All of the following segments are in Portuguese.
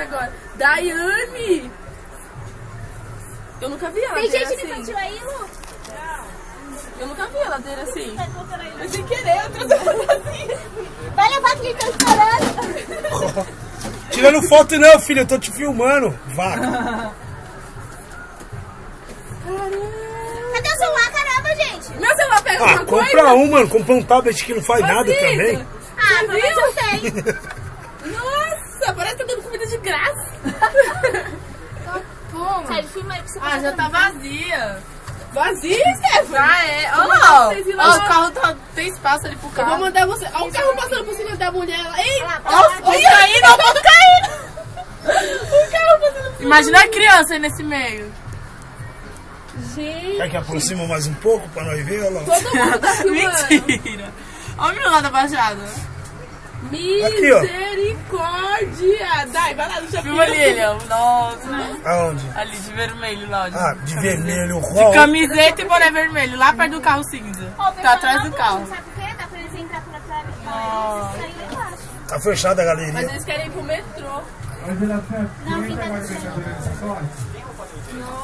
até agora. Daiane! Eu nunca vi ela. Tem gente assim. no infantil aí, Lu? Eu nunca vi ela dele assim. Eu sem querer, eu trouxe ela assim. Vai levar que ele tá esperando. Tirando foto não, filho, eu tô te filmando. Vaca. Cadê o celular? Caramba, gente. Meu celular pega alguma coisa? Compra um, mano. Compra um tablet que não faz nada também. Ah, mas eu tenho. Nossa, parece que tá dando comida de graça. Toma. Sério, filma aí que você Já tá vazia. Vazia, Stephanie? Já é. Vou Olha mandar lá, vocês ir ó. lá. O carro tem espaço ali pro Eu carro. vou mandar você. Olha o carro passando por cima da mulher lá. Ei! Nossa, pode cair, não pode cair. O carro passando por Imagina a criança aí nesse meio. Gente, Quer que aproxima mais um pouco pra nós ver? Olha lá. todo mundo tá filmando. Mentira. Olha o menino lá da Baixada. Misericórdia! Dai, vai lá no shopping. Filma ali ele, ó. Nossa. Aonde? Ali de vermelho lá, ó. De vermelho. De camiseta e boné vermelho, lá perto do carro cinza. Tá atrás do carro. Sabe por quê? Dá pra eles entrar por atrás. Sair lá embaixo. Tá fechada a Mas galeria. eles querem ir pro metrô. Não, quem tá descendo.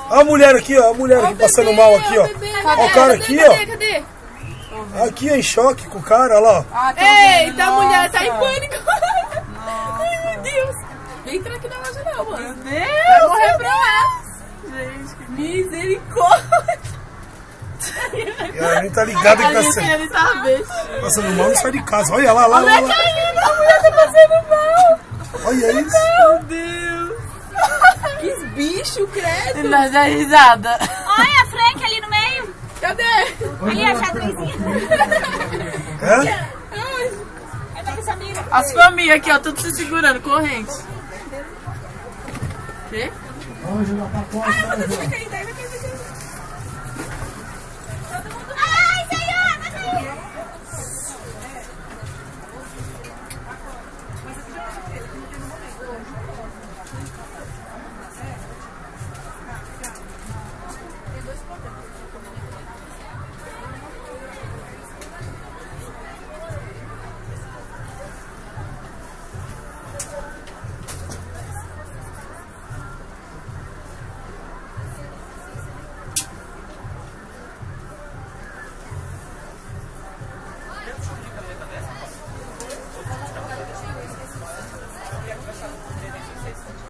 Olha a mulher aqui, ó. A mulher aqui passando mal aqui, ó. Olha o cara aqui, ó. Cadê? Aqui em choque com o cara, olha lá. Eita, a mulher tá em pânico. Ai, meu Deus. Vem entrar aqui na loja não, mano. Meu Deus. Vai morrer pra lá. Gente, que misericórdia. E a gente tá ligado que tá sendo. Ele tá beijo. Passando mal, não sai de casa. Olha lá, lá, lá. A mulher tá passando mal. Olha isso. Meu Deus. Que bicho, credo. Ele dá risada. Olha a Frank ali no meio. Cadê? Ali a xadrezinha. Hã? É pra essa mira. As famílias aqui, ó, tudo se segurando, corrente. Quê? Ai, vai cair, vai cair.